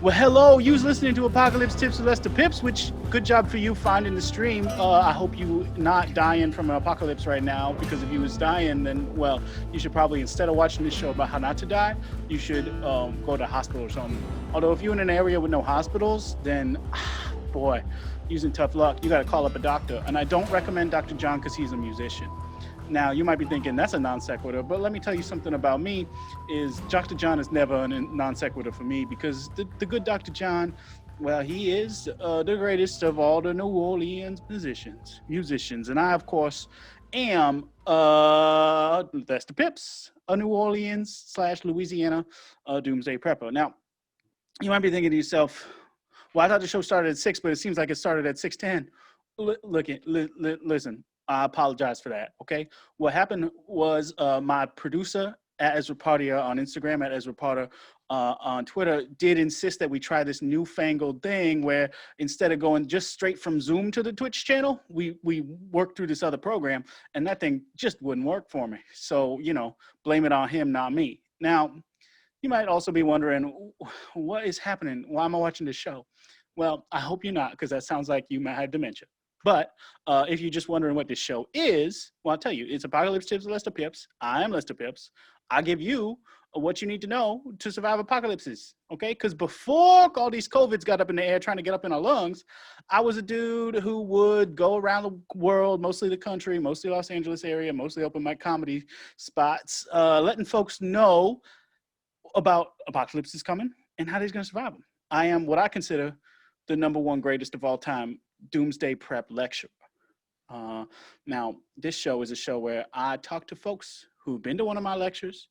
Well, hello. You was listening to Apocalypse Tips with Lester Pipps, which good job for you finding the stream. I hope you not dying from an apocalypse right now, because if you was dying, then, well, you should probably, instead of watching this show about how not to die, you should go to the hospital or something. Although if you're in an area with no hospitals, then, boy, using tough luck, you got to call up a doctor. And I don't recommend Dr. John because he's a musician. Now, you might be thinking that's a non sequitur, but let me tell you something about me is Dr. John is never a non sequitur for me, because the good Dr. John, well, he is the greatest of all the New Orleans musicians. And I, of course, am Lester Pipps, a New Orleans / Louisiana doomsday prepper. Now, you might be thinking to yourself, well, I thought the show started at 6, but it seems like it started at 6:10. Listen. I apologize for that, okay? What happened was my producer at Ezra Potter on Instagram, at Ezra Potter on Twitter, did insist that we try this newfangled thing where instead of going just straight from Zoom to the Twitch channel, we worked through this other program, and that thing just wouldn't work for me. So, blame it on him, not me. Now, you might also be wondering, what is happening? Why am I watching this show? Well, I hope you're not, because that sounds like you might have dementia. But if you're just wondering what this show is, well, I'll tell you, it's Apocalypse Tips with Lester Pipps. I am Lester Pipps. I give you what you need to know to survive apocalypses, okay? Because before all these COVIDs got up in the air trying to get up in our lungs, I was a dude who would go around the world, mostly the country, mostly Los Angeles area, mostly open mic comedy spots, letting folks know about apocalypses coming and how they're going to survive them. I am what I consider the #1 greatest of all time doomsday prep lecturer. Now, this show is a show where I talk to folks who've been to one of my lectures,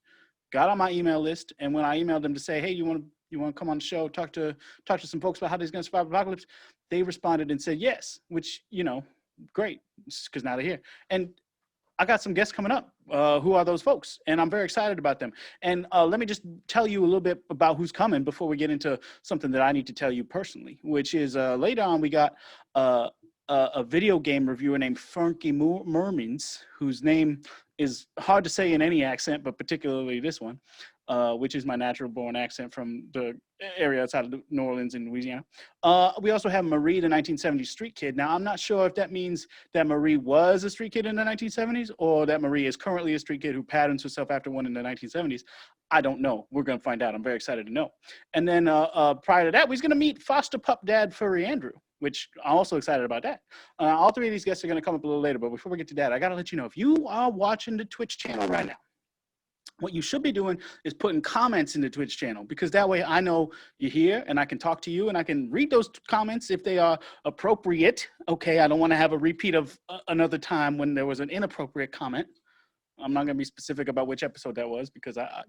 got on my email list, and when I emailed them to say, hey, you want to come on the show, talk to some folks about how they're going to survive apocalypse, they responded and said yes, which, great, because now they're here. And I got some guests coming up. Who are those folks? And I'm very excited about them. And let me just tell you a little bit about who's coming before we get into something that I need to tell you personally, which is later on we got a video game reviewer named Furnky Murmins, whose name is hard to say in any accent, but particularly this one, which is my natural born accent from the area outside of New Orleans in Louisiana. We also have Marie, the 1970s street kid. Now, I'm not sure if that means that Marie was a street kid in the 1970s or that Marie is currently a street kid who patterns herself after one in the 1970s. I don't know. We're going to find out. I'm very excited to know. And then prior to that, we're going to meet foster pup dad Furry Andrew, which I'm also excited about that. All three of these guests are going to come up a little later, but before we get to that, I got to let you know, if you are watching the Twitch channel right now, what you should be doing is putting comments in the Twitch channel, because that way I know you're here and I can talk to you and I can read those comments if they are appropriate. Okay, I don't want to have a repeat of another time when there was an inappropriate comment. I'm not going to be specific about which episode that was, because I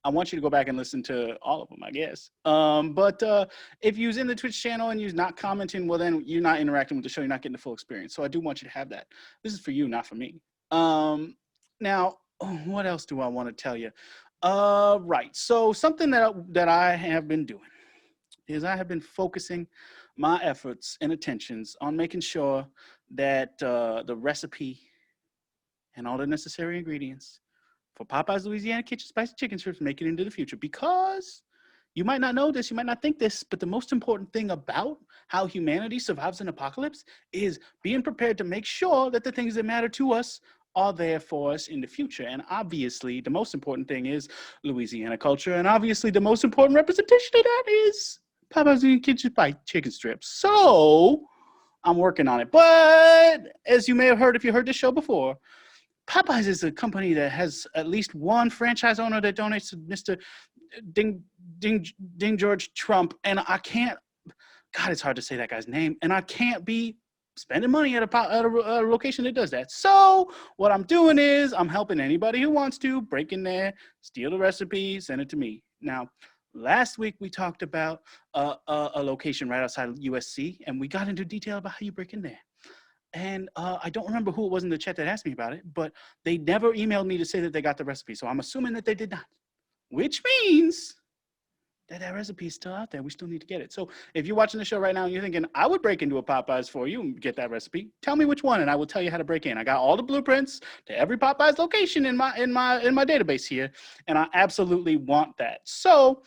want you to go back and listen to all of them, I guess. But if you're in the Twitch channel and you're not commenting, well, then you're not interacting with the show. You're not getting the full experience. So I do want you to have that. This is for you, not for me. Now, what else do I want to tell you? Right. So something that I have been doing is I have been focusing my efforts and attentions on making sure that the recipe and all the necessary ingredients for Popeye's Louisiana Kitchen Spicy Chicken Strips make it into the future. Because you might not know this, you might not think this, but the most important thing about how humanity survives an apocalypse is being prepared to make sure that the things that matter to us are there for us in the future. And obviously, the most important thing is Louisiana culture. And obviously, the most important representation of that is Popeye's Louisiana Kitchen Spicy Chicken Strips. So I'm working on it. But as you may have heard, if you heard this show before, Popeyes is a company that has at least one franchise owner that donates to Mr. Ding George Trump. And I can't, God, it's hard to say that guy's name. And I can't be spending money at a location that does that. So what I'm doing is I'm helping anybody who wants to break in there, steal the recipe, send it to me. Now, last week we talked about a location right outside of USC, and we got into detail about how you break in there. And I don't remember who it was in the chat that asked me about it, but they never emailed me to say that they got the recipe. So I'm assuming that they did not, which means that recipe is still out there. We still need to get it. So if you're watching the show right now and you're thinking, I would break into a Popeyes for you and get that recipe, tell me which one and I will tell you how to break in. I got all the blueprints to every Popeyes location in my database here, and I absolutely want that. So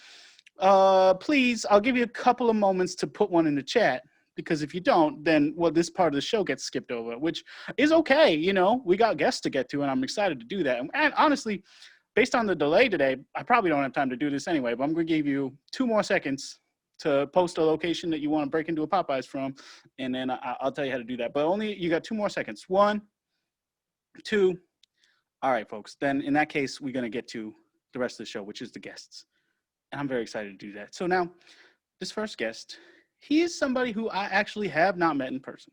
please, I'll give you a couple of moments to put one in the chat. Because if you don't, then, well, this part of the show gets skipped over, which is okay. You know, we got guests to get to, and I'm excited to do that. And honestly, based on the delay today, I probably don't have time to do this anyway, but I'm going to give you 2 more seconds to post a location that you want to break into a Popeyes from, and then I'll tell you how to do that. But only, you got 2 more seconds. 1, 2. All right, folks. Then in that case, we're going to get to the rest of the show, which is the guests. And I'm very excited to do that. So now, this first guest, he is somebody who I actually have not met in person.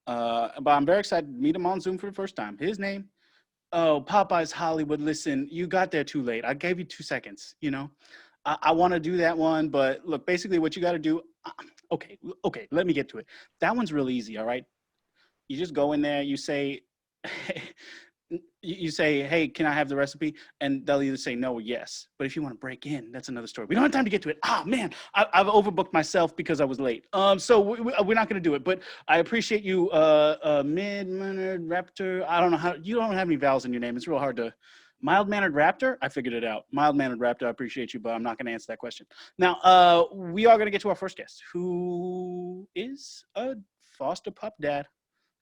But I'm very excited to meet him on Zoom for the first time. His name, Popeyes Hollywood. Listen, you got there too late. I gave you 2 seconds, you know. I want to do that one, but look, basically what you got to do, okay, let me get to it. That one's real easy, all right? You just go in there, you say, hey, can I have the recipe? And they'll either say no or yes. But if you want to break in, that's another story. We don't have time to get to it. Ah, man, I've overbooked myself because I was late. So we're not going to do it. But I appreciate you, mid-mannered raptor. I don't know how, you don't have any vowels in your name. It's real hard to, mild-mannered raptor? I figured it out. Mild-mannered raptor, I appreciate you, but I'm not going to answer that question. Now, we are going to get to our first guest, who is a foster pup dad.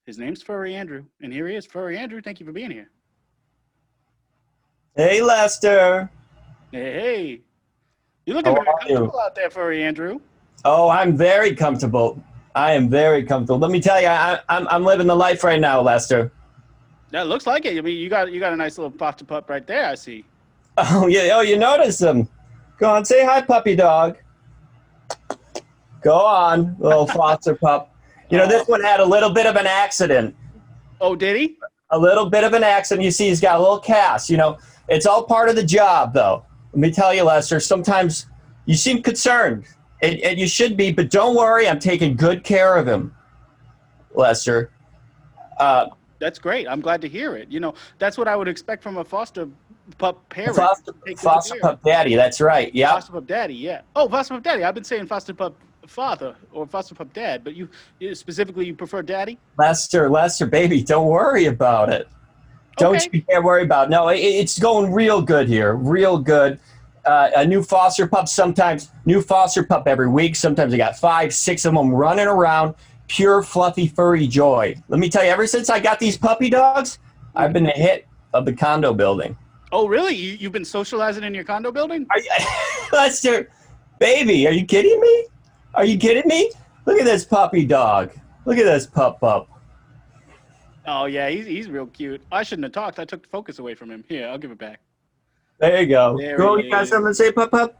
His name's Furry Andrew, and here he is. Furry Andrew, thank you for being here. Hey, Lester. Hey. You're looking very comfortable out there, Furry Andrew. Oh, I'm very comfortable. I am very comfortable. Let me tell you, I'm living the life right now, Lester. That looks like it. I mean, you got a nice little foster pup right there, I see. Oh, yeah. Oh, you noticed him. Go on, say hi, puppy dog. Go on, little foster pup. You know, this one had a little bit of an accident. Oh, did he? A little bit of an accident. You see, he's got a little cast. You know, it's all part of the job, though. Let me tell you, Lester, sometimes you seem concerned, and you should be, but don't worry. I'm taking good care of him, Lester. That's great. I'm glad to hear it. You know, that's what I would expect from a foster pup parent. Foster pup daddy, that's right. Yeah. Foster pup daddy, yeah. Oh, foster pup daddy. I've been saying foster pup father or foster pup dad, but you specifically, you prefer daddy? Lester, baby, don't worry about it. Don't you dare worry about it. No, it's going real good here, real good. A new foster pup every week. Sometimes I got 5, 6 of them running around, pure fluffy furry joy. Let me tell you, ever since I got these puppy dogs, I've been a hit of the condo building. Oh, really? You've been socializing in your condo building? Lester, baby, are you kidding me? Are you kidding me? Look at this puppy dog. Look at this pup. Oh, yeah, he's real cute. I shouldn't have talked. I took the focus away from him. Here, I'll give it back. There you go. Girl, you got something to say, pup?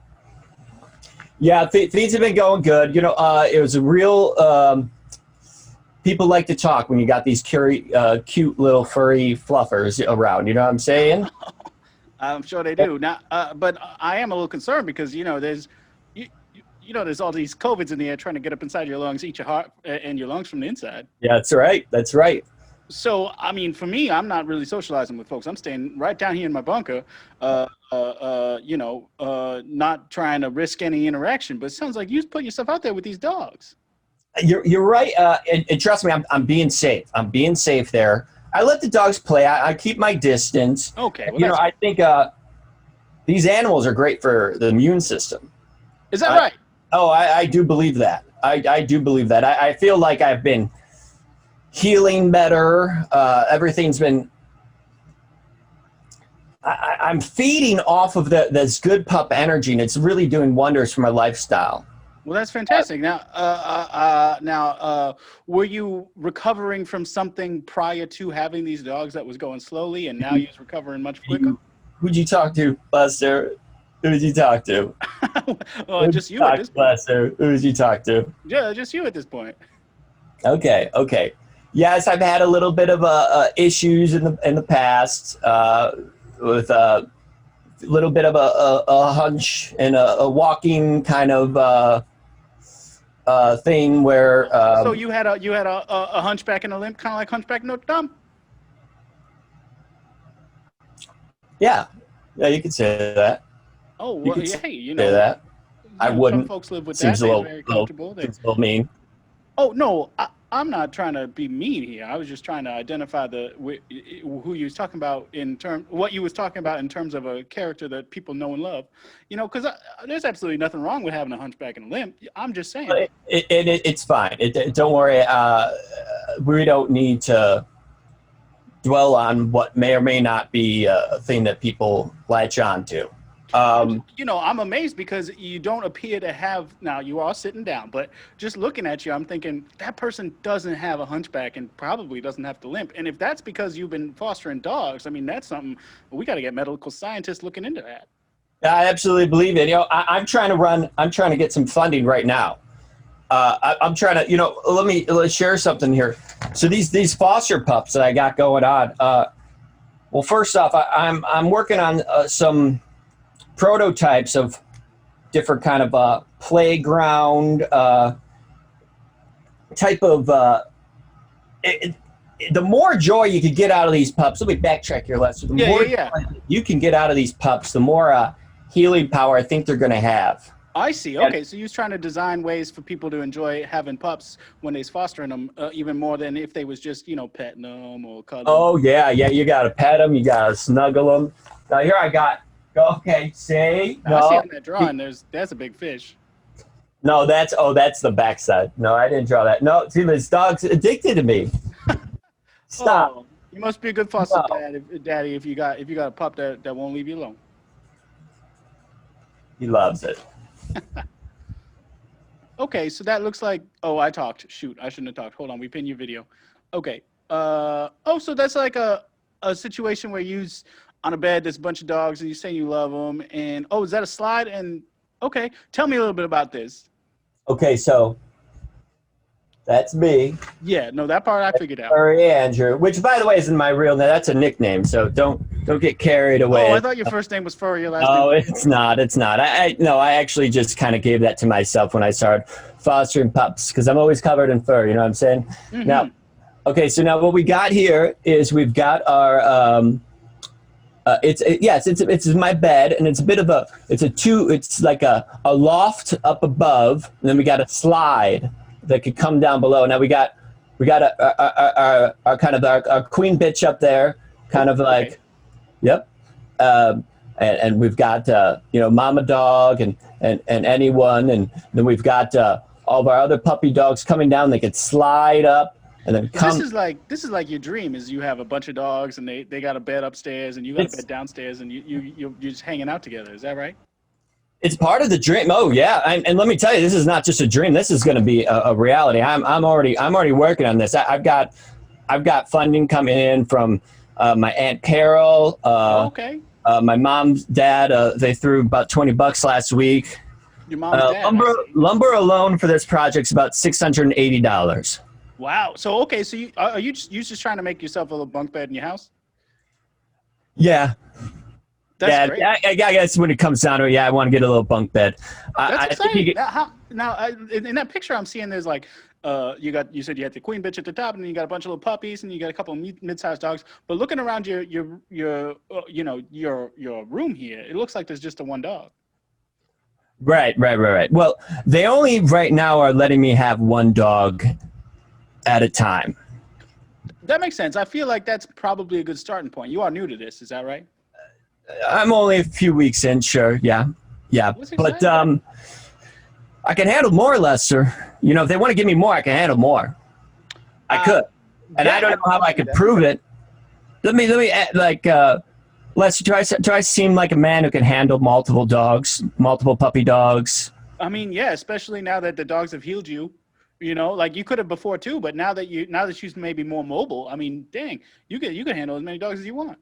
Yeah, things have been going good. You know, it was a real... people like to talk when you got these cute little furry fluffers around. You know what I'm saying? I'm sure they do. Now, but I am a little concerned because, you know, there's all these COVIDs in the air trying to get up inside your lungs, eat your heart and your lungs from the inside. Yeah, that's right. That's right. So, I mean, for me, I'm not really socializing with folks. I'm staying right down here in my bunker, not trying to risk any interaction. But it sounds like you put yourself out there with these dogs. You're right. And trust me, I'm being safe. I'm being safe there. I let the dogs play. I keep my distance. Okay. Well, I think these animals are great for the immune system. Is that right? Oh, I do believe that. I do believe that. I feel like I've been healing better. Everything's been... I'm feeding off of this good pup energy, and it's really doing wonders for my lifestyle. Well, that's fantastic. Now, were you recovering from something prior to having these dogs that was going slowly, and now you're recovering much quicker? Who'd you talk to, Buster? Who'd you talk to? Well, just you at this point. Buster, who'd you talk to? Yeah, just you at this point. Okay. Yes, I've had a little bit of issues in the past with a little bit of a hunch and a walking kind of thing where. So you had a hunchback and a limp, kind of like Hunchback Notre Dame. Yeah, you could say that. Oh well, hey, you know. Say that. I wouldn't. Some folks live with seems that. A little, very comfortable. Seems a little mean. Oh no, I'm not trying to be mean here. I was just trying to identify who you was talking about what you was talking about in terms of a character that people know and love. You know, because there's absolutely nothing wrong with having a hunchback and a limp. I'm just saying. It's fine. Don't worry. We don't need to dwell on what may or may not be a thing that people latch on to. I'm amazed because you don't appear to have. Now you are sitting down, but just looking at you, I'm thinking that person doesn't have a hunchback and probably doesn't have to limp. And if that's because you've been fostering dogs, I mean, that's something we got to get medical scientists looking into that. I absolutely believe it. I'm trying to get some funding right now. I'm trying to, let's share something here. So these foster pups that I got going on. Well, first off, I'm working on some prototypes of different kind of playground type of. The more joy you can get out of these pups. Let me backtrack here, Lester. The more joy you can get out of these pups, the more healing power I think they're going to have. I see. Okay, so you're trying to design ways for people to enjoy having pups when they're fostering them, even more than if they was just, petting them or cuddling. Oh yeah. You got to pet them. You got to snuggle them. Now here I got. Okay, say no. I see on that drawing. That's a big fish. No, that's the backside. No, I didn't draw that. No, see, this dog's addicted to me. Stop. Oh, you must be a good foster daddy if you got a pup that won't leave you alone. He loves it. Okay, so that looks like. Oh, I talked. Shoot, I shouldn't have talked. Hold on, we pinned your video. Okay. So that's like a situation where you're on a bed. There's a bunch of dogs, and you say you love them. And is that a slide? And okay, tell me a little bit about this. Okay, so that's me. Yeah, no, that part I figured out. Furry Andrew, which by the way isn't my real name. That's a nickname, so don't get carried away. Oh, I thought your first name was Furry. Your last name. Oh, it's not. I actually just kind of gave that to myself when I started fostering pups because I'm always covered in fur. You know what I'm saying? Mm-hmm. Now, okay, so now what we got here is we've got our it's my bed, and it's a bit of it's like a loft up above, and then we got a slide that could come down below. Now we got our kind of our queen bitch up there, kind of like, okay. Yep, and we've got mama dog and anyone, and then we've got all of our other puppy dogs coming down. They could slide up. And then this is like your dream is you have a bunch of dogs and they got a bed upstairs and you got a bed downstairs and you're just hanging out together. Is that right? It's part of the dream. Oh yeah, and let me tell you, this is not just a dream. This is going to be a reality. I'm already working on this. I've got funding coming in from my Aunt Carol. Okay. My mom's dad. They threw about $20 last week. Your mom and dad. Lumber alone for this project's about $680. Wow. So okay. So you just trying to make yourself a little bunk bed in your house? Yeah. That's great. I guess when it comes down to it, I want to get a little bunk bed. That's exciting. Now, in that picture I'm seeing, there's like you said you had the queen bitch at the top, and then you got a bunch of little puppies, and you got a couple of mid-sized dogs. But looking around your room here, it looks like there's just the one dog. Right. Well, they only right now are letting me have one dog at a time. That makes sense. I feel like that's probably a good starting point. You are new to this, is that right? I'm only a few weeks in, sure. Yeah. But I can handle more, Lester. If they want to give me more, I can handle more. I could, and I don't know how I could prove it. Let me Lester, do I seem like a man who can handle multiple dogs, multiple puppy dogs? I mean, yeah, especially now that the dogs have healed you. Like you could have before too, but now that you're maybe more mobile, I mean, dang, you could handle as many dogs as you want.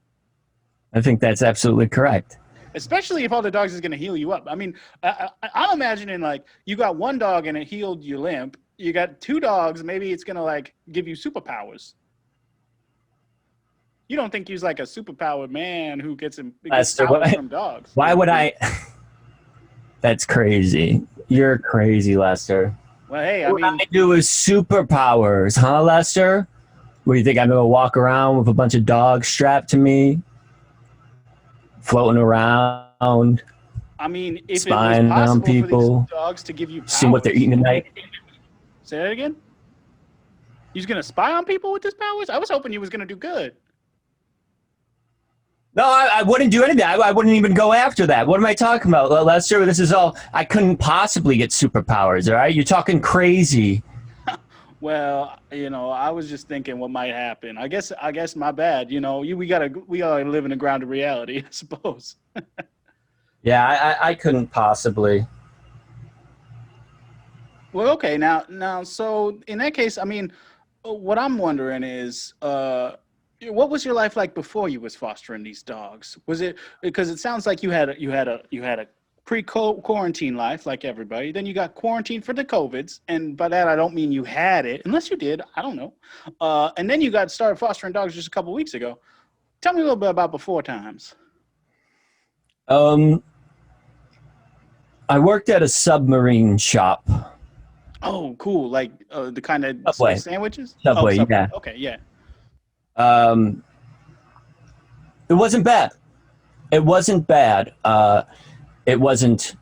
I think that's absolutely correct. Especially if all the dogs is going to heal you up. I mean, I'm imagining like you got one dog and it healed your limp. You got two dogs, maybe it's going to like give you superpowers. You don't think he's like a superpowered man who gets powers from dogs? Why would I? That's crazy. You're crazy, Lester. Well, hey, what I do is superpowers, huh, Lester? What do you think? I'm gonna walk around with a bunch of dogs strapped to me, floating around? I mean, if spying it was on people, for these dogs to give you powers, seeing what they're eating tonight. Say that again. You're gonna spy on people with his powers? I was hoping you was gonna do good. No, I wouldn't do anything. I wouldn't even go after that. What am I talking about, Lester? This is all. I couldn't possibly get superpowers. All right, you're talking crazy. Well, I was just thinking what might happen. I guess my bad. We gotta live in the ground of reality, I suppose. Yeah, I couldn't possibly. Well, okay, now, so in that case, I mean, what I'm wondering is, what was your life like before you was fostering these dogs? Was it because it sounds like you had a pre-quarantine life like everybody. Then you got quarantined for the COVIDs, and by that I don't mean you had it, unless you did. I don't know. And then you got started fostering dogs just a couple weeks ago. Tell me a little bit about before times. I worked at a submarine shop. Oh, cool! Like the kind of Subway. Sandwiches. Subway, Subway. yeah. Okay, yeah. It wasn't bad. It wasn't bad. It wasn't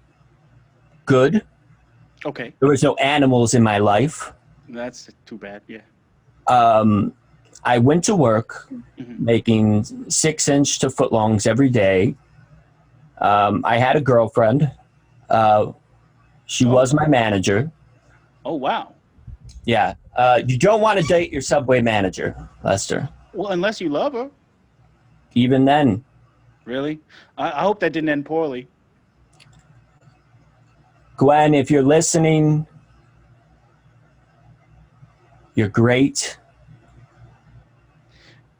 good. Okay. There was no animals in my life. That's too bad. Yeah. I went to work making 6-inch to footlongs every day. I had a girlfriend. She was my manager. Oh, wow. Yeah. You don't want to date your Subway manager, Lester. Well, unless you love her. Even then. Really? I hope that didn't end poorly. Gwen, if you're listening, you're great.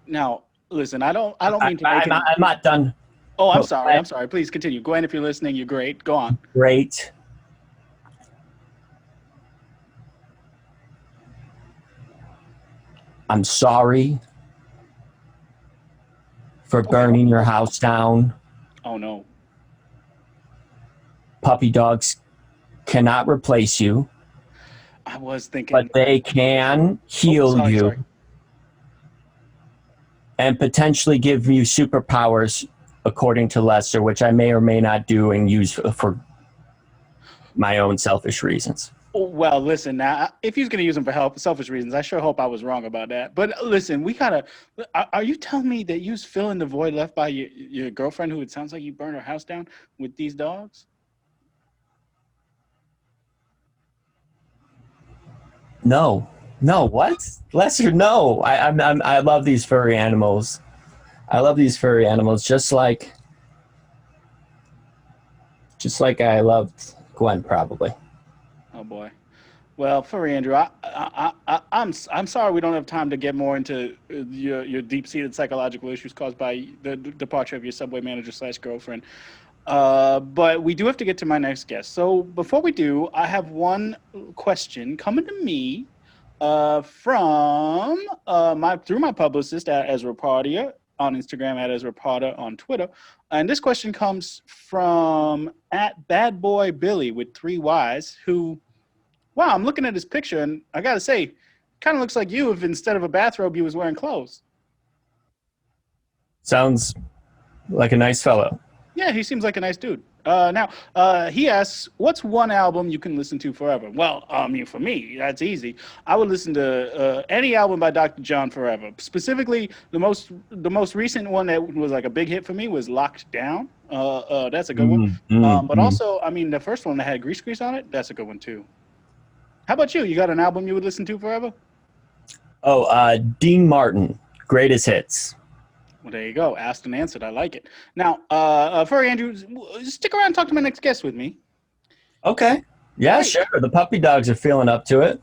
Now, listen, I don't mean to make I'm not done. Oh, I'm sorry. I'm sorry. Please continue. Gwen, if you're listening, you're great. Go on. Great. I'm sorry for burning your house down. Oh, no. Puppy dogs cannot replace you. I was thinking. But they can heal you. Sorry. And potentially give you superpowers, according to Lester, which I may or may not do and use for my own selfish reasons. Well, listen, now, if he's going to use them for selfish reasons, I sure hope I was wrong about that. But listen, are you telling me that you was filling the void left by your girlfriend, who it sounds like you burned her house down with these dogs? No, what? Lester, no. I love these furry animals. I love these furry animals just like I loved Gwen, probably. Oh boy. Well, Furry Andrew, I'm sorry we don't have time to get more into your deep-seated psychological issues caused by the departure of your Subway manager / girlfriend. But we do have to get to my next guest. So before we do, I have one question coming to me from through my publicist at Ezra Pardia on Instagram, at Ezra Parda on Twitter. And this question comes from at Bad Boy Billy with 3 Ys, who, wow, I'm looking at his picture and I gotta say, kind of looks like you if instead of a bathrobe you was wearing clothes. Sounds like a nice fellow. Yeah, he seems like a nice dude. Now, he asks, what's one album you can listen to forever? Well, I mean, for me, that's easy. I would listen to any album by Dr. John forever. Specifically, the most recent one that was like a big hit for me was Locked Down. That's a good one. But also, I mean, the first one that had Grease Grease on it, that's a good one too. How about you? You got an album you would listen to forever? Oh, Dean Martin, Greatest Hits. Well, there you go. Asked and answered. I like it. Now, Furry Andrew, stick around and talk to my next guest with me. Okay. Yeah, right. Sure. The puppy dogs are feeling up to it.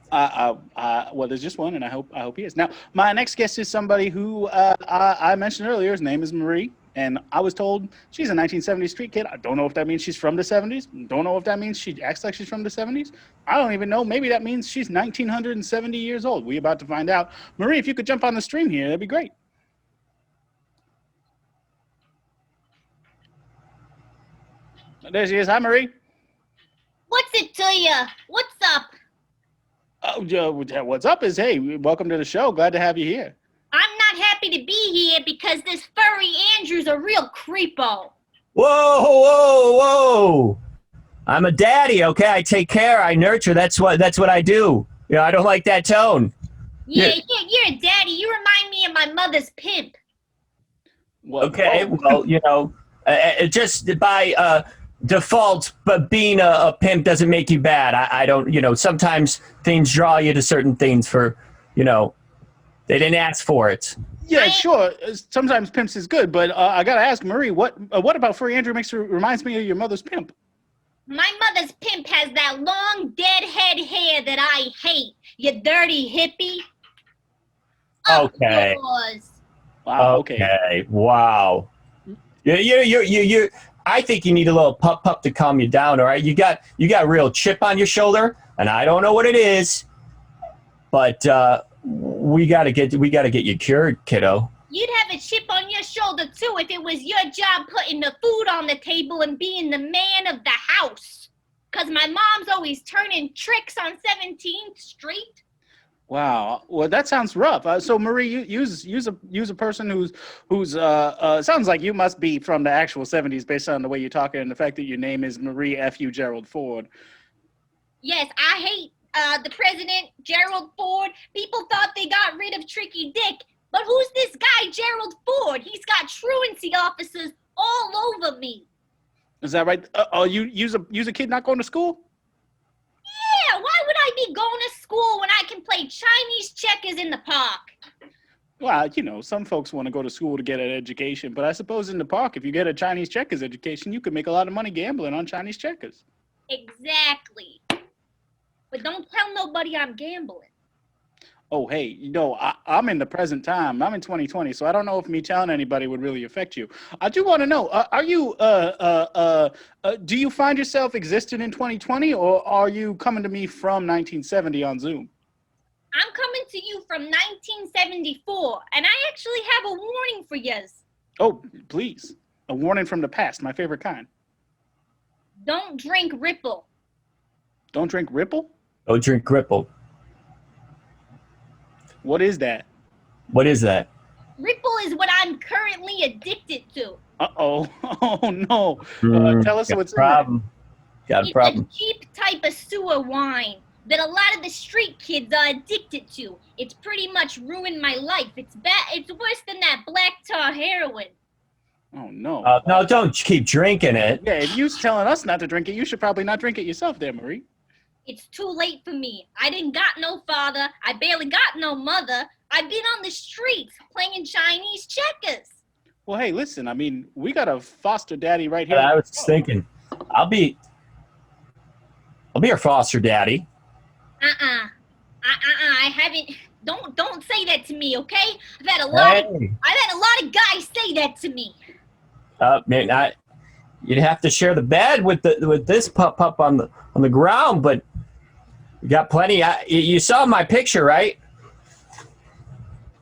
Well, there's just one, and I hope he is. Now, my next guest is somebody who I mentioned earlier. His name is Marie, and I was told she's a 1970s street kid. I don't know if that means she's from the 70s. Don't know if that means she acts like she's from the 70s. I don't even know. Maybe that means she's 1970 years old. We're about to find out. Marie, if you could jump on the stream here, that'd be great. There she is. Hi, Marie. What's it to ya? What's up? Oh, what's up is, hey, welcome to the show. Glad to have you here. I'm not happy to be here because this Furry Andrew's a real creepo. Whoa. I'm a daddy, okay? I take care, I nurture. That's what I do. You know, I don't like that tone. Yeah, you're a daddy. You remind me of my mother's pimp. What? Okay, Whoa. well, just by default, but being a pimp doesn't make you bad. I don't, sometimes things draw you to certain things for, they didn't ask for it. Yeah, sure. Sometimes pimps is good, but I gotta ask Marie, what about Furry Andrew reminds me of your mother's pimp? My mother's pimp has that long dead head hair that I hate. You dirty hippie. Okay. Yours. Wow. Okay. Okay. Wow. You. I think you need a little pup to calm you down. All right. You got a real chip on your shoulder, and I don't know what it is, but we gotta get you cured, kiddo. You'd have a chip on your shoulder too if it was your job putting the food on the table and being the man of the house. 'Cause my mom's always turning tricks on 17th Street. Wow. Well, that sounds rough. So Marie, use a person who's sounds like you must be from the actual 70s based on the way you're talking and the fact that your name is Marie F.U. Gerald Ford. Yes, I hate the president, Gerald Ford. People thought they got rid of Tricky Dick, but who's this guy, Gerald Ford? He's got truancy officers all over me. Is that right? You use a kid not going to school? Yeah, why would I be going to school when I can play Chinese checkers in the park? Well, some folks want to go to school to get an education, but I suppose in the park, if you get a Chinese checkers education, you could make a lot of money gambling on Chinese checkers. Exactly. But don't tell nobody I'm gambling. Oh, hey, I'm in the present time. I'm in 2020, so I don't know if me telling anybody would really affect you. I do want to know, are you, do you find yourself existing in 2020, or are you coming to me from 1970 on Zoom? I'm coming to you from 1974, and I actually have a warning for yous. Oh, please. A warning from the past, my favorite kind. Don't drink Ripple. Don't drink Ripple? Don't drink Ripple. What is that? What is that? Ripple is what I'm currently addicted to. Uh-oh. Oh, no. Tell us what's in problem. Got a problem. It's a cheap type of sewer wine that a lot of the street kids are addicted to. It's pretty much ruined my life. It's bad. It's worse than that black tar heroin. Oh, no. No, don't keep drinking it. Yeah, if you're telling us not to drink it, you should probably not drink it yourself there, Marie. It's too late for me. I didn't got no father. I barely got no mother. I've been on the streets playing Chinese checkers. Well, hey, listen, I mean, we got a foster daddy right here. I was thinking, I'll be your foster daddy. I haven't. Don't say that to me, okay? I've had a lot of guys say that to me. Man, you'd have to share the bed with this pup on the ground, but you got plenty. You saw my picture, right?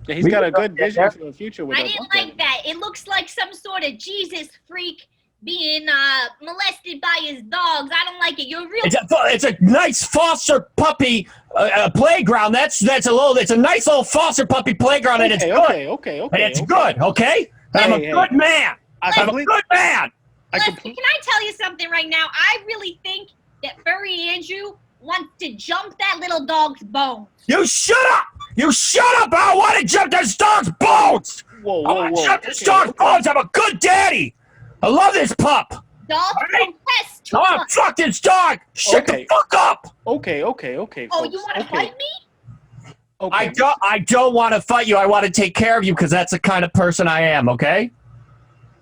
Yeah, he's got a good vision for the future with I us. didn't like that. It looks like some sort of Jesus freak being molested by his dogs. I don't like it. You're real. It's a nice foster puppy playground. It's a nice little foster puppy playground, and it's good. Okay. And it's good, okay? And I'm a good man. I'm a good man. Listen, can I tell you something right now? I really think that Furry Andrew wants to jump that little dog's bones. You shut up! You shut up! I want to jump this dog's bones! Whoa. I want to jump this dog's bones! I'm a good daddy! I love this pup! Dogs right? protest too I want much. to fuck this dog! Shut the fuck up! Okay. Oh, folks. you want to fight me? Okay. I don't want to fight you. I want to take care of you because that's the kind of person I am, okay?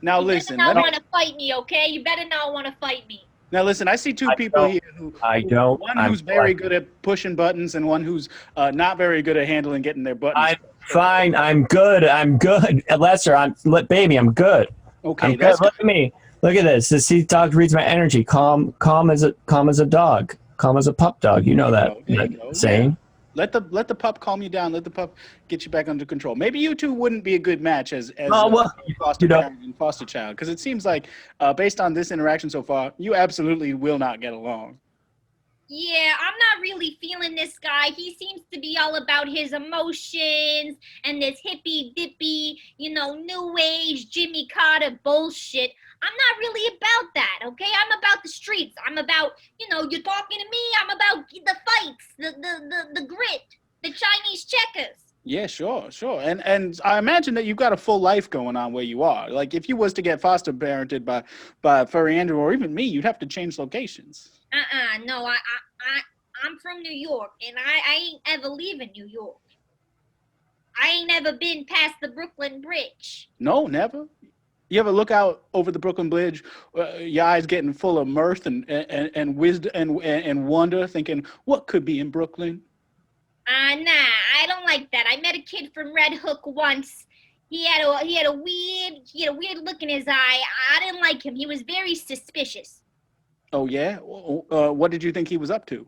Now You listen. better not want to fight me, okay? You better not want to fight me. Now listen, I see two people here one who's very good at pushing buttons and one who's not very good at handling getting their buttons. I'm fine. I'm good. Lester, baby, I'm good. Okay, I'm good. Look at me. Look at this. This dog reads my energy. Calm as a dog. Calm as a pup dog. You know that saying. Let the pup calm you down. Let the pup get you back under control. Maybe you two wouldn't be a good match as foster parent and foster child, because it seems like based on this interaction so far, you absolutely will not get along. Yeah, I'm not really feeling this guy. He seems to be all about his emotions and this hippy-dippy, new age Jimmy Carter bullshit. I'm not really about that, okay? I'm about the streets. I'm about, you're talking to me. I'm about the fights, the grit. The Chinese checkers. Yeah, sure. And I imagine that you've got a full life going on where you are. Like if you was to get foster parented by Furry Andrew or even me, you'd have to change locations. No, I'm from New York, and I ain't ever leaving New York. I ain't never been past the Brooklyn Bridge. No, never. You ever look out over the Brooklyn Bridge, your eyes getting full of mirth and wisdom and wonder, thinking, what could be in Brooklyn? Nah, I don't like that. I met a kid from Red Hook once. He had a weird look in his eye. I didn't like him. He was very suspicious. Oh yeah? What did you think he was up to?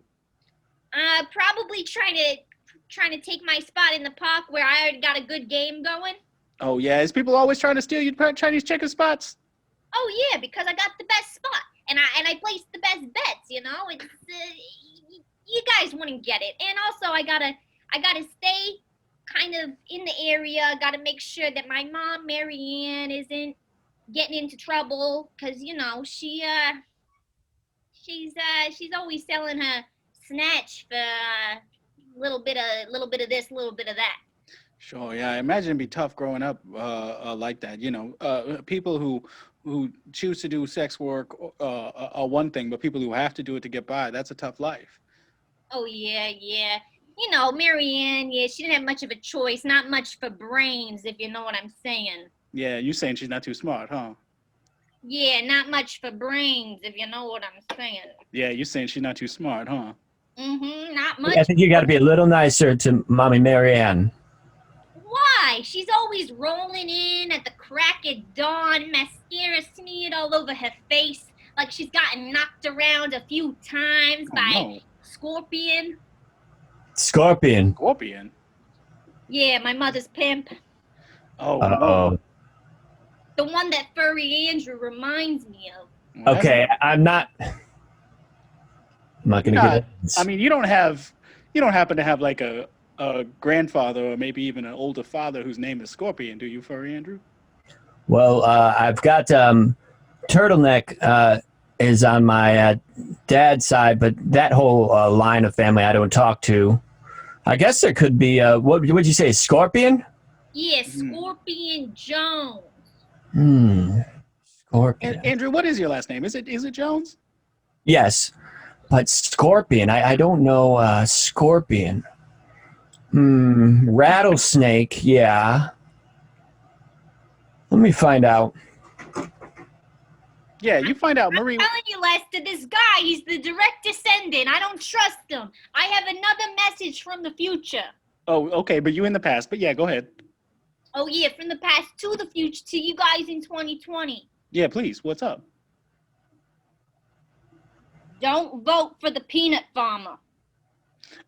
Probably trying to take my spot in the park where I already got a good game going. Oh yeah, is people always trying to steal your Chinese checker spots? Oh yeah, because I got the best spot and I placed the best bets. You know, it's you guys wouldn't get it. And also, I gotta stay kind of in the area. Gotta make sure that my mom, Marianne, isn't getting into trouble because you know she's always selling her snatch for a little bit of this, a little bit of that. Sure, yeah. I imagine it'd be tough growing up like that. You know, people who choose to do sex work are one thing, but people who have to do it to get by, that's a tough life. Oh yeah. You know, Marianne, yeah, she didn't have much of a choice, not much for brains, if you know what I'm saying. Yeah, you saying she's not too smart, huh? Yeah, not much for brains, if you know what I'm saying. Yeah, you saying she's not too smart, huh? Not much. I think you got to be a little nicer to Mommy Marianne. Why? She's always rolling in at the crack of dawn, mascara smeared all over her face, like she's gotten knocked around a few times by Scorpion. Scorpion? Yeah, my mother's pimp. Oh, no. The one that Furry Andrew reminds me of. Okay, I'm not gonna get it. I mean, you don't happen to have like a grandfather or maybe even an older father whose name is Scorpion, do you, Furry Andrew? Well, I've got Turtleneck is on my dad's side, but that whole line of family I don't talk to. I guess there could be what would you say, Scorpion? Yeah, Scorpion Jones. Scorpion. Andrew, what is your last name? Is it Jones? Yes, but Scorpion. I don't know Scorpion. Rattlesnake. Yeah. Let me find out. Yeah, you find out, Marie. I'm telling you, Lester, this guy, he's the direct descendant. I don't trust him. I have another message from the future. Oh, okay, but you in the past. But yeah, go ahead. Oh, yeah, from the past to the future, to you guys in 2020. Yeah, please. What's up? Don't vote for the peanut farmer.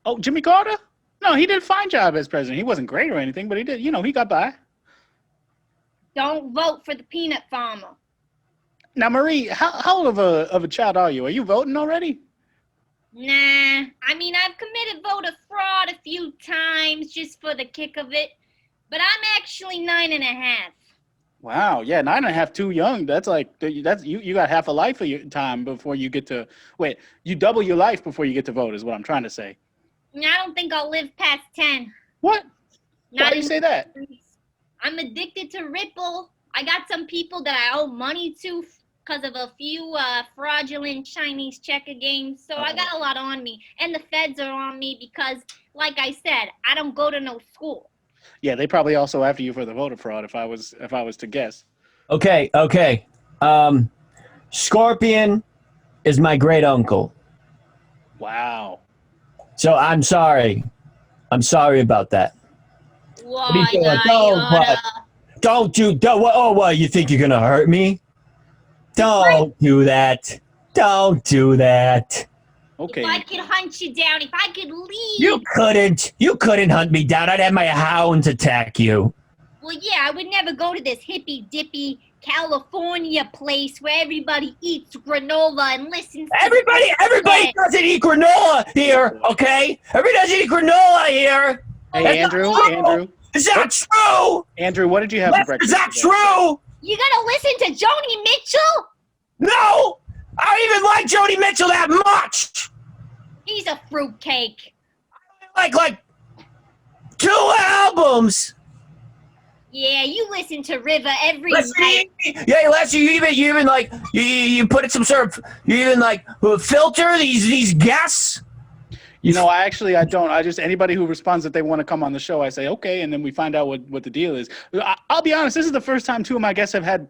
Oh, Jimmy Carter? No, he did a fine job as president. He wasn't great or anything, but he did. You know, he got by. Don't vote for the peanut farmer. Now, Marie, how old of a child are you? Are you voting already? Nah, I mean, I've committed voter fraud a few times just for the kick of it, but I'm actually 9.5. Wow, yeah, 9.5, too young. That's you got half a life of your time before you get to wait. You double your life before you get to vote, is what I'm trying to say. I don't think I'll live past 10. What? Why do you say that? I'm addicted to Ripple. I got some people that I owe money to because of a few fraudulent Chinese checker games. So I got a lot on me. And the feds are on me because, like I said, I don't go to no school. Yeah, they probably also after you for the voter fraud if I was to guess. Okay. Scorpion is my great uncle. Wow. So I'm sorry. I'm sorry about that. Why? Don't do. What? You think you're gonna hurt me? Don't do that. Don't do that. Okay. If I could hunt you down, if I could leave. You couldn't. You couldn't hunt me down. I'd have my hounds attack you. Well, yeah, I would never go to this hippy-dippy California place where everybody eats granola and listens to Everybody doesn't eat granola here, okay? Everybody doesn't eat granola here. Hey, Andrew. Is that true? Andrew, what did you have for breakfast? Is that true? You gotta listen to Joni Mitchell? No! I don't even like Joni Mitchell that much! He's a fruitcake. Like 2 albums. Yeah, you listen to River every Listen, night. yeah, Lester, you even like you put it some sort of you even like filter these guests. You know, I don't. I just anybody who responds that they want to come on the show, I say okay, and then we find out what the deal is. I'll be honest. This is the first time 2 of my guests have had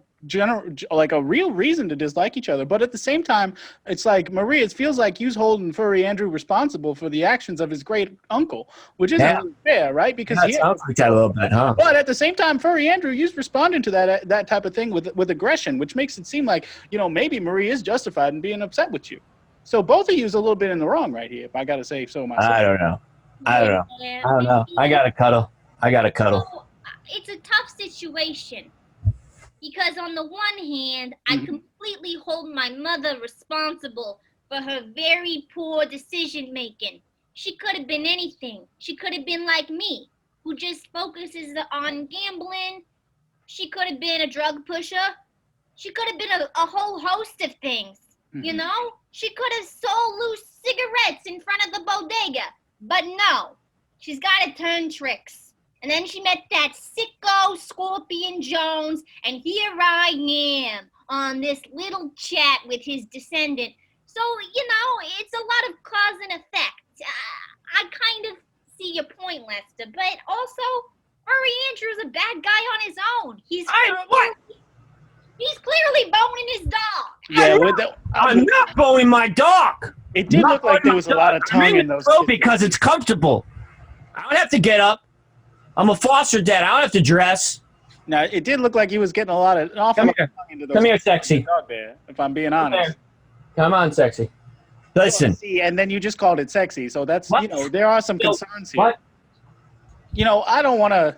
like a real reason to dislike each other. But at the same time, it's like Marie. It feels like you's holding Furry Andrew responsible for the actions of his great uncle, which isn't really fair, right? Because that sounds like that a little bit, huh? But at the same time, Furry Andrew, you's responding to that type of thing with aggression, which makes it seem like maybe Marie is justified in being upset with you. So both of you's a little bit in the wrong right here, if I got to say so myself. I don't know. I got to cuddle. So, it's a tough situation because on the one hand, I completely hold my mother responsible for her very poor decision making. She could have been anything. She could have been like me, who just focuses on gambling. She could have been a drug pusher. She could have been a whole host of things. You know, she could have sold loose cigarettes in front of the bodega, but no, she's got to turn tricks. And then she met that sicko Scorpion Jones, and here I am on this little chat with his descendant. So, it's a lot of cause and effect. I kind of see your point, Lester, but also, Furry Andrew's a bad guy on his own. He's clearly boning his dog. Yeah, I'm not boning my dog. It did look like there was a lot of tongue in those. Because it's comfortable. I don't have to get up. I'm a foster dad. I don't have to dress. Now, it did look like he was getting an awful lot of tongue into those. Come here, sexy. Dog there, if I'm being honest. Come on, sexy. Listen. See, and then you just called it sexy, so that's there are some concerns here. What? I don't want to.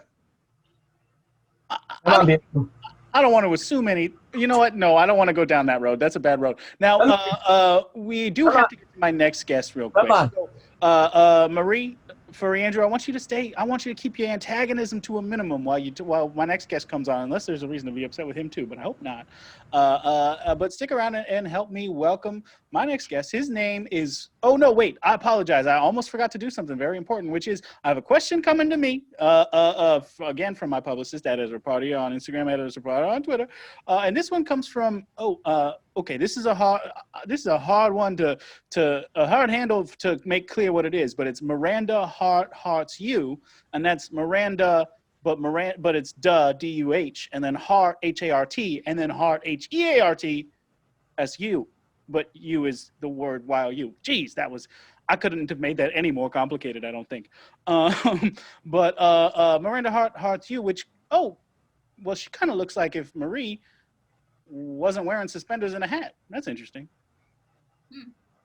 I don't want to assume any. You know what? No, I don't want to go down that road. That's a bad road. Now, we do have to get to my next guest real quick. Come on. So, Marie, Furry Andrew, I want you to stay. I want you to keep your antagonism to a minimum while my next guest comes on, unless there's a reason to be upset with him too, but I hope not. But stick around and help me welcome my next guest. His name is. Oh no, wait! I apologize. I almost forgot to do something very important, which is I have a question coming to me. Again from my publicist, @EzraParty on Instagram, @EzraParty on Twitter, and this one comes from. Okay, this is a hard one to a hard handle to make clear what it is, but it's Miranda Hart Hart's you, and that's Miranda, but it's D-U-H, and then Hart H-A-R-T, and then Hart H-E-A-R-T, as you, but you is the word while you. Geez, I couldn't have made that any more complicated, I don't think. But Miranda Hart's you, which she kind of looks like if Marie wasn't wearing suspenders and a hat. That's interesting.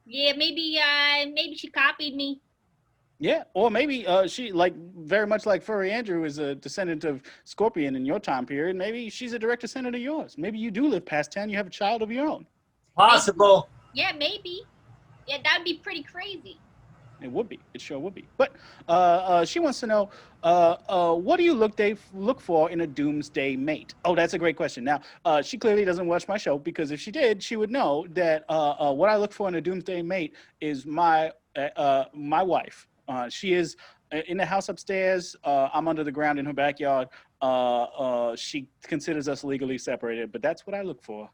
Yeah, maybe she copied me. Yeah, or maybe she, like very much like Furry Andrew, is a descendant of Scorpion in your time period. Maybe she's a direct descendant of yours. Maybe you do live past 10. You have a child of your own. Possible. Yeah, maybe. Yeah, that'd be pretty crazy. It would be. It sure would be. But she wants to know, what do you look for in a doomsday mate? Oh, that's a great question. Now, she clearly doesn't watch my show, because if she did, she would know that what I look for in a doomsday mate is my wife. She is in the house upstairs. I'm under the ground in her backyard. She considers us legally separated, but that's what I look for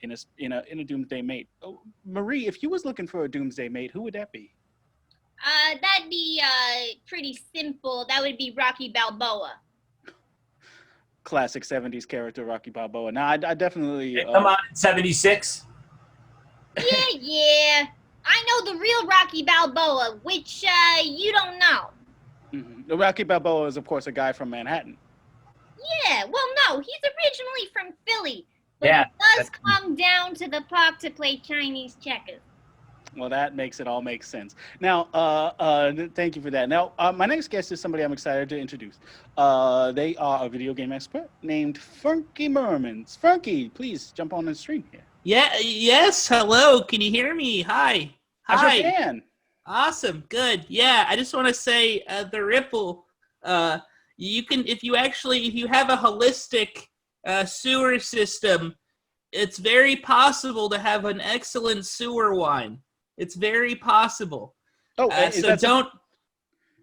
in a doomsday mate. Oh, Marie, if you was looking for a doomsday mate, who would that be? That'd be pretty simple. That would be Rocky Balboa. Classic 70s character, Rocky Balboa. Now, I definitely... Come on, 76? Yeah. I know the real Rocky Balboa, which you don't know. Mm-hmm. The Rocky Balboa is, of course, a guy from Manhattan. Yeah, well, no, he's originally from Philly. But Yeah. he does come down to the park to play Chinese checkers. Well, that makes it all make sense. Now, thank you for that. Now, my next guest is somebody I'm excited to introduce. They are a video game expert named Furnky Murmins. Furnky, please jump on the stream here. Yes, hello. Can you hear me? Hi. I sure can. Awesome, good. Yeah, I just want to say the Ripple, you can, if you have a holistic sewer system, it's very possible to have an excellent sewer wine. It's very possible. Oh,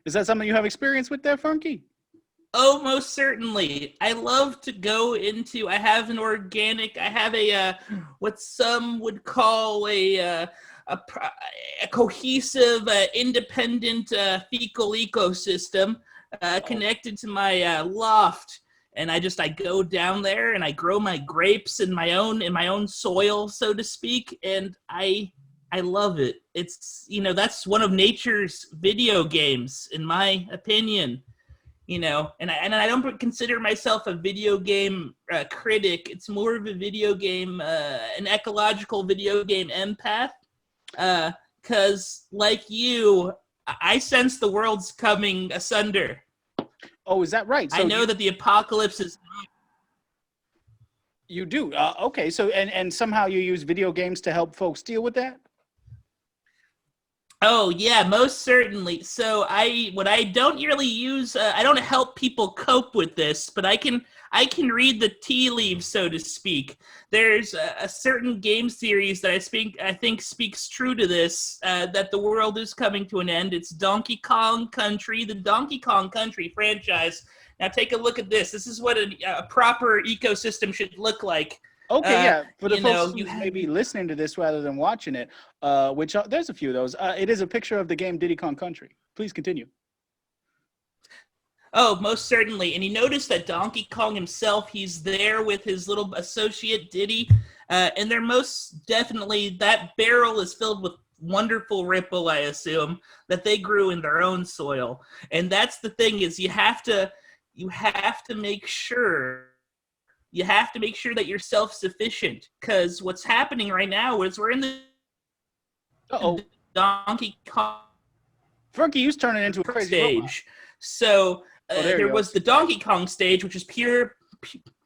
Is that something you have experience with there, Furnky? Oh, most certainly. I love to go into. I have a what some would call a cohesive, independent fecal ecosystem connected to my loft, and I go down there and I grow my grapes in my own soil, so to speak, and I love it. It's that's one of nature's video games, in my opinion. And I don't consider myself a video game critic. It's more of a video game, an ecological video game empath. Because like you, I sense the world's coming asunder. Oh, is that right? So I know that the apocalypse is. You do? Okay. So and somehow you use video games to help folks deal with that? Oh yeah, most certainly. So I don't really use. I don't help people cope with this, but I can read the tea leaves, so to speak. There's a certain game series that I think speaks true to this. That the world is coming to an end. It's Donkey Kong Country, the Donkey Kong Country franchise. Now take a look at this. This is what a proper ecosystem should look like. Okay, yeah. For the folks who may be listening to this rather than watching it, which there's a few of those. It is a picture of the game Diddy Kong Country. Please continue. Oh, most certainly. And you notice that Donkey Kong himself, he's there with his little associate Diddy, and they're most definitely, that barrel is filled with wonderful Ripple, I assume, that they grew in their own soil. And that's the thing, is you have to make sure. You have to make sure that you're self-sufficient, because what's happening right now is we're in the Donkey Kong Furky, you turning into a crazy stage. robot. So there was the Donkey Kong stage, which is pure.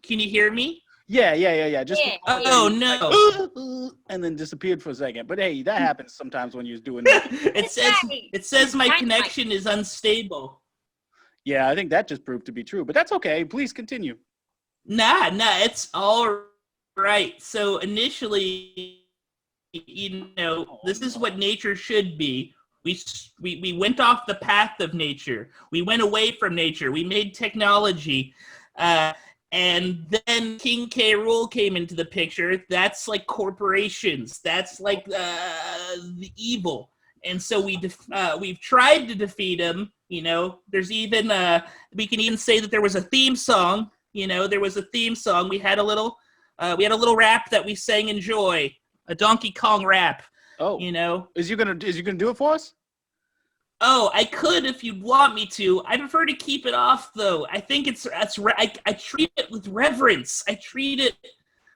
Can you hear me? Yeah. Just oh no! And then disappeared for a second. But hey, that happens sometimes when you're doing that. It says my connection is unstable. Yeah, I think that just proved to be true. But that's okay. Please continue. Nah, it's all right. So initially, this is what nature should be. We went off the path of nature. We went away from nature. We made technology. And then King K. Rool came into the picture. That's like corporations. That's like the evil. And so we've tried to defeat him. There's even we can even say that there was a theme song. There was a theme song. We had a little rap that we sang in joy, a Donkey Kong rap. Oh, is you gonna do it for us? Oh, I could if you'd want me to. I prefer to keep it off, though. I think I treat it with reverence. I treat it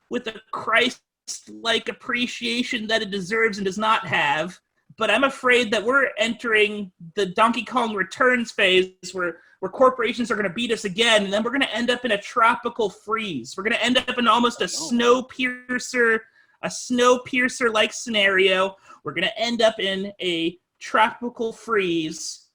with a Christ-like appreciation that it deserves and does not have. But I'm afraid that we're entering the Donkey Kong Returns phase where corporations are going to beat us again, and then we're going to end up in a tropical freeze. We're going to end up in almost a Snowpiercer-like scenario. We're going to end up in a tropical freeze.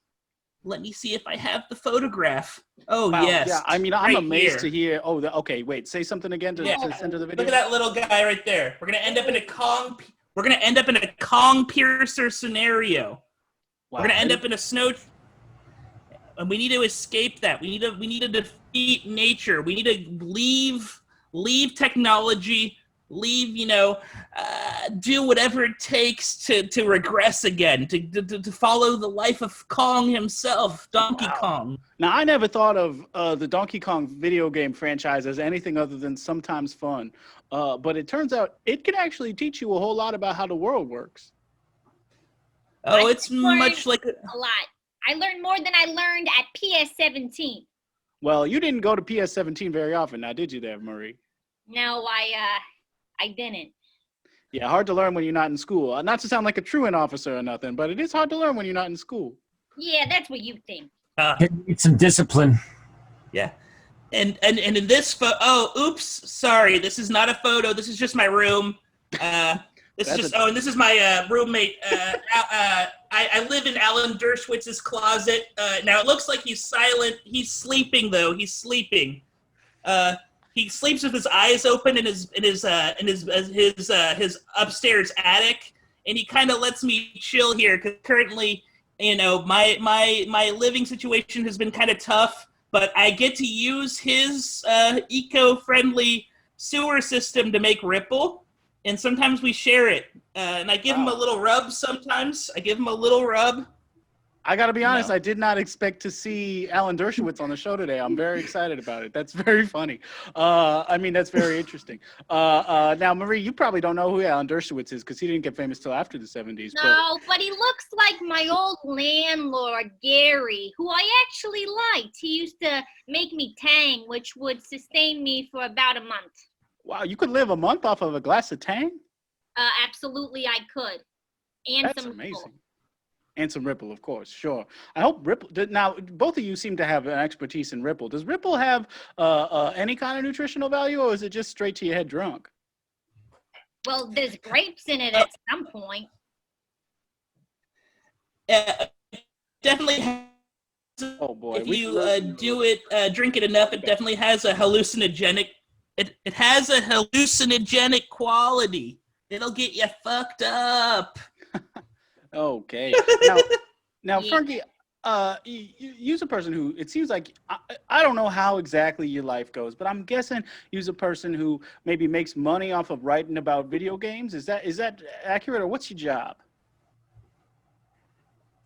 Let me see if I have the photograph. Oh, wow, yes. Yeah, I mean, I'm amazed to hear. Oh, okay, wait. Say something again to send to the video. Look at that little guy right there. We're going to end up in a Kong... We're going to end up in a Kong-piercer scenario. Wow. We're going to end up in a snow... And we need to escape that. We need to defeat nature. We need to leave technology, do whatever it takes to regress again, to follow the life of Kong himself, Donkey Kong. Now, I never thought of the Donkey Kong video game franchise as anything other than sometimes fun. But it turns out it can actually teach you a whole lot about how the world works. Oh, it's much like a lot. I learned more than I learned at PS17. Well, you didn't go to PS17 very often, now did you there, Marie? No, I didn't. Yeah, hard to learn when you're not in school. Not to sound like a truant officer or nothing, but it is hard to learn when you're not in school. Yeah, that's what you think. Need some discipline. Yeah. And in this oops, sorry, this is not a photo. This is just my room. This is my roommate. I live in Alan Dershowitz's closet. Now it looks like he's silent. He's sleeping though. He's sleeping. He sleeps with his eyes open in his upstairs attic, and he kind of lets me chill here because currently my living situation has been kind of tough, but I get to use his eco-friendly sewer system to make Ripple, and sometimes we share it. And I give him a little rub sometimes. I got to be honest, No. I did not expect to see Alan Dershowitz on the show today. I'm very excited about it. That's very funny. That's very interesting. Now, Marie, you probably don't know who Alan Dershowitz is because he didn't get famous till after the 70s. No, but he looks like my old landlord, Gary, who I actually liked. He used to make me Tang, which would sustain me for about a month. Wow, you could live a month off of a glass of Tang? Absolutely, I could. And That's some amazing. Ripple. And some Ripple, of course, sure. I hope Ripple. Now, both of you seem to have an expertise in Ripple. Does Ripple have any kind of nutritional value, or is it just straight to your head drunk? Well, there's grapes in it at some point. Definitely has, Oh boy! if you drink it enough, it definitely has a hallucinogenic. It has a hallucinogenic quality. It'll get you fucked up. Okay. Now, Yeah. Furnky, you're a person who, it seems like, I don't know how exactly your life goes, but I'm guessing you're a person who maybe makes money off of writing about video games. Is that accurate, or what's your job?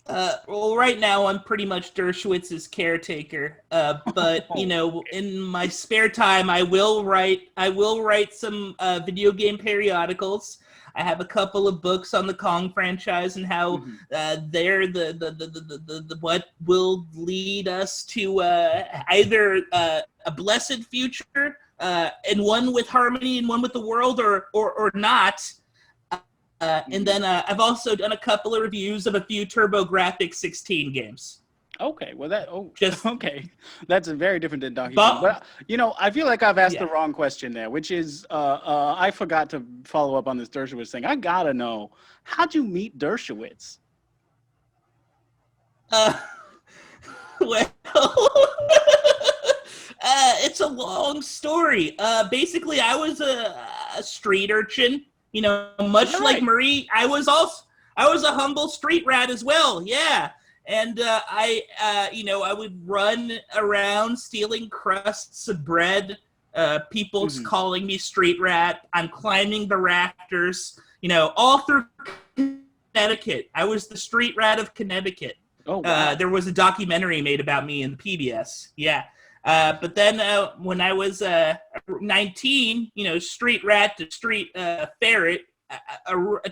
Well, right now I'm pretty much Dershowitz's caretaker. But in my spare time, I will write some video game periodicals. I have a couple of books on the Kong franchise and how they're the what will lead us to either a blessed future and one with harmony and one with the world, or not. And then I've also done a couple of reviews of a few TurboGrafx 16 games. Okay, well okay, that's a very different than Donkey Kong. But I feel like I've asked the wrong question there, which is I forgot to follow up on this Dershowitz thing. I gotta know, how'd you meet Dershowitz? Well, it's a long story. Basically, I was a street urchin. Much like Marie, I was a humble street rat as well. Yeah. And I would run around stealing crusts of bread. People's calling me street rat. I'm climbing the rafters. All through Connecticut. I was the street rat of Connecticut. Oh, wow. There was a documentary made about me in the PBS. Yeah. But then when I was 19, street rat to street ferret.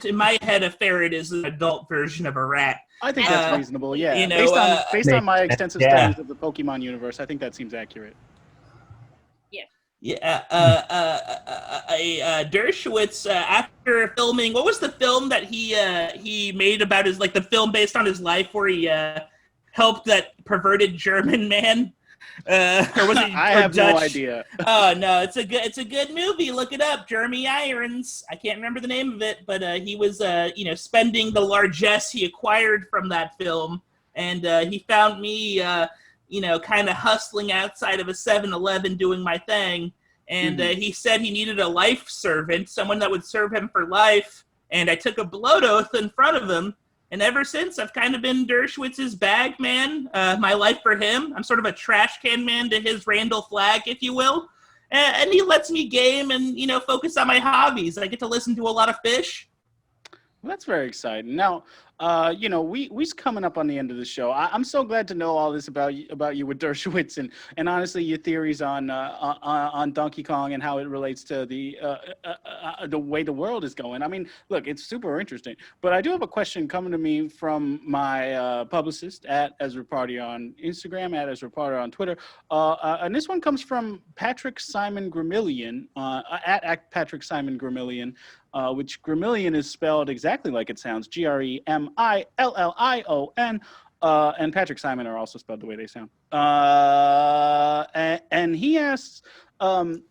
In my head, a ferret is an adult version of a rat. I think that's reasonable. Yeah, based on my extensive studies of the Pokemon universe, I think that seems accurate. Yeah. Dershowitz, after filming, what was the film that he made about his, like, the film based on his life where he helped that perverted German man? Or was it? I have Dutch? No idea. Oh no, it's a good movie. Look it up, Jeremy Irons. I can't remember the name of it, but he was spending the largesse he acquired from that film, and he found me kind of hustling outside of a 7-Eleven doing my thing, and he said he needed a life servant, someone that would serve him for life, and I took a blood oath in front of him. And ever since, I've kind of been Dershowitz's bag man, my life for him. I'm sort of a trash can man to his Randall Flagg, if you will. And he lets me game and, focus on my hobbies. I get to listen to a lot of Fish. Well, that's very exciting. Now, we's coming up on the end of the show. I'm so glad to know all this about you with Dershowitz and honestly your theories on Donkey Kong and how it relates to the way the world is going. I mean, look, it's super interesting. But I do have a question coming to me from my publicist at Ezra Party on Instagram, at Ezra Party on Twitter, and this one comes from Patrick Simon Gremillion at Patrick Simon Gremillion. Which Gremillion is spelled exactly like it sounds, Gremillion, and Patrick Simon are also spelled the way they sound. And he asked, what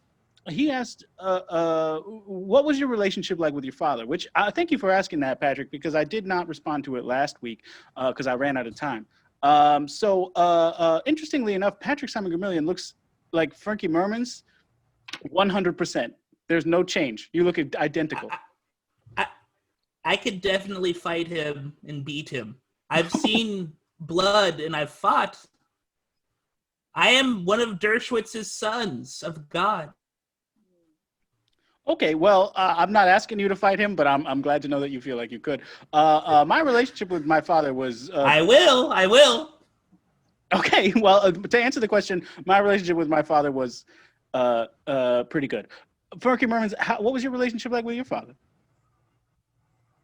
was your relationship like with your father? Which thank you for asking that, Patrick, because I did not respond to it last week because I ran out of time. So interestingly enough, Patrick Simon Gremillion looks like Furky Murmins, 100%. There's no change. You look identical. I could definitely fight him and beat him. I've seen blood and I've fought. I am one of Dershowitz's sons of God. Okay, well, I'm not asking you to fight him, but I'm glad to know that you feel like you could. My relationship with my father was. I will. Okay, well, to answer the question, my relationship with my father was pretty good. Furky Murmins, what was your relationship like with your father?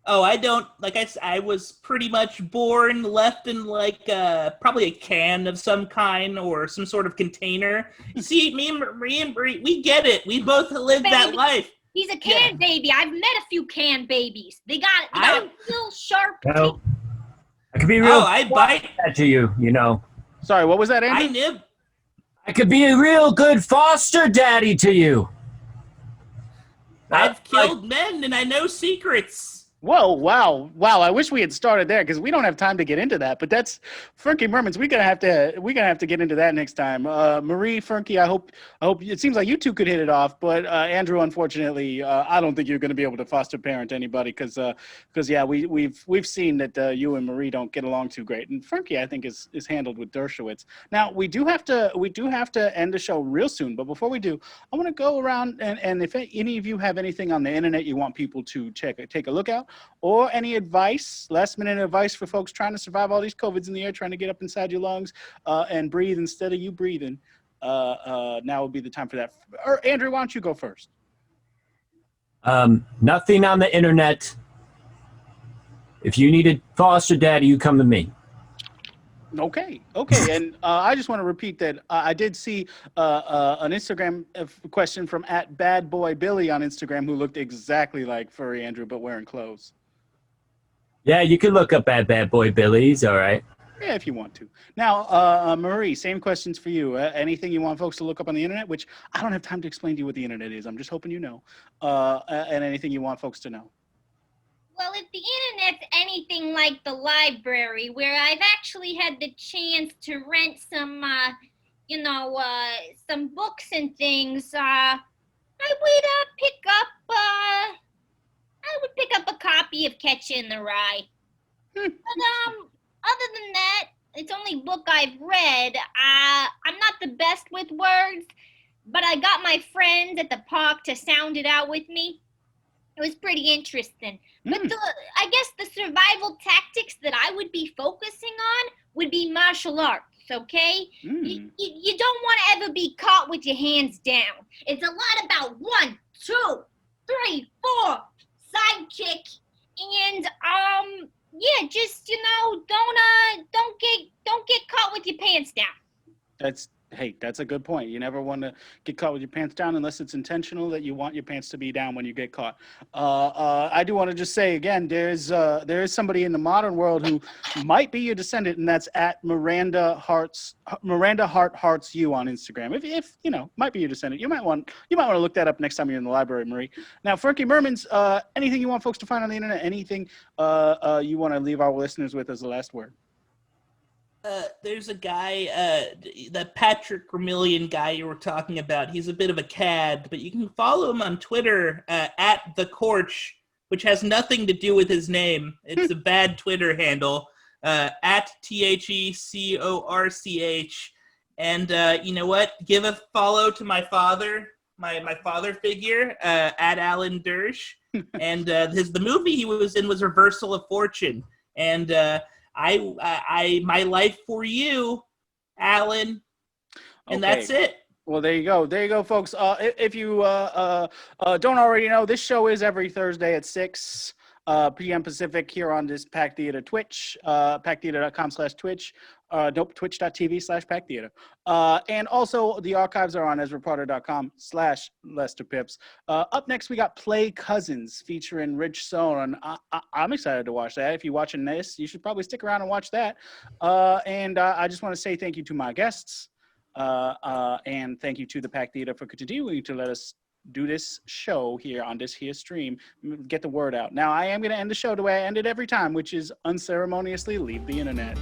Oh, I don't like. I was pretty much born left in like probably a can of some kind or some sort of container. See, me and Bree, we get it. We both lived that life. He's a can baby. I've met a few can babies. They got a real sharp teeth. I could be real. I bite that to you. You know. Sorry, what was that, Andrew? I nib. I could be a real good foster daddy to you. I've killed men and I know secrets. Whoa, wow. I wish we had started there because we don't have time to get into that. But that's Furky Murmins. We're gonna have to get into that next time. Marie, Furky, I hope it seems like you two could hit it off. But Andrew, unfortunately, I don't think you're gonna be able to foster parent anybody because we've seen that you and Marie don't get along too great. And Furky, I think, is handled with Dershowitz. Now we do have to end the show real soon. But before we do, I want to go around and if any of you have anything on the internet you want people to take a look at. Or any advice, last minute advice for folks trying to survive all these COVIDs in the air, trying to get up inside your lungs and breathe instead of you breathing. Now would be the time for that. Or Andrew, why don't you go first? Nothing on the internet. If you need a foster daddy, you come to me. Okay. And I just want to repeat that I did see an Instagram question from @badboybilly on Instagram who looked exactly like Furry Andrew but wearing clothes. Yeah, you can look up at Bad Boy Billy. He's all right. Yeah, if you want to. Now, Marie, same questions for you. Anything you want folks to look up on the internet, which I don't have time to explain to you what the internet is. I'm just hoping you know. And anything you want folks to know. Well, if the internet's anything like the library, where I've actually had the chance to rent some, some books and things, I would pick up a copy of Catcher in the Rye. But other than that, it's only book I've read. I'm not the best with words, but I got my friends at the park to sound it out with me. It was pretty interesting. But I guess the survival tactics that I would be focusing on would be martial arts, okay? You don't want to ever be caught with your hands down. It's a lot about 1, 2, 3, 4, side kick, and just don't get caught with your pants down. That's a good point. You never want to get caught with your pants down unless it's intentional that you want your pants to be down when you get caught. I do want to just say again, there is somebody in the modern world who might be your descendant, and that's Miranda Hart Hearts You on Instagram. If might be your descendant, you might want to look that up next time you're in the library, Marie. Now, Furky Murmins, anything you want folks to find on the internet? Anything you want to leave our listeners with as the last word? There's a guy, the Patrick Gremillion guy you were talking about. He's a bit of a cad, but you can follow him on Twitter @thecorch, which has nothing to do with his name. It's a bad Twitter handle, @TheCorch. And you know what? Give a follow to my father, my father figure, @Alan Dersh. And the movie he was in was Reversal of Fortune. And my life for you, Alan, and that's it. Well, there you go, folks. If you don't already know, this show is every Thursday at 6 p.m. Pacific here on this Pack Theater Twitch, packtheater.com/Twitch. Twitch.tv/packtheater. And also the archives are on ezrapotter.com/Lester Pipps. Up next, we got Play Cousins featuring Rich Sohn. I'm excited to watch that. If you're watching this, you should probably stick around and watch that. And I just want to say thank you to my guests. And thank you to the Pack Theater for continuing to let us do this show here on this here stream, get the word out. Now, I am going to end the show the way I end it every time, which is unceremoniously leave the internet.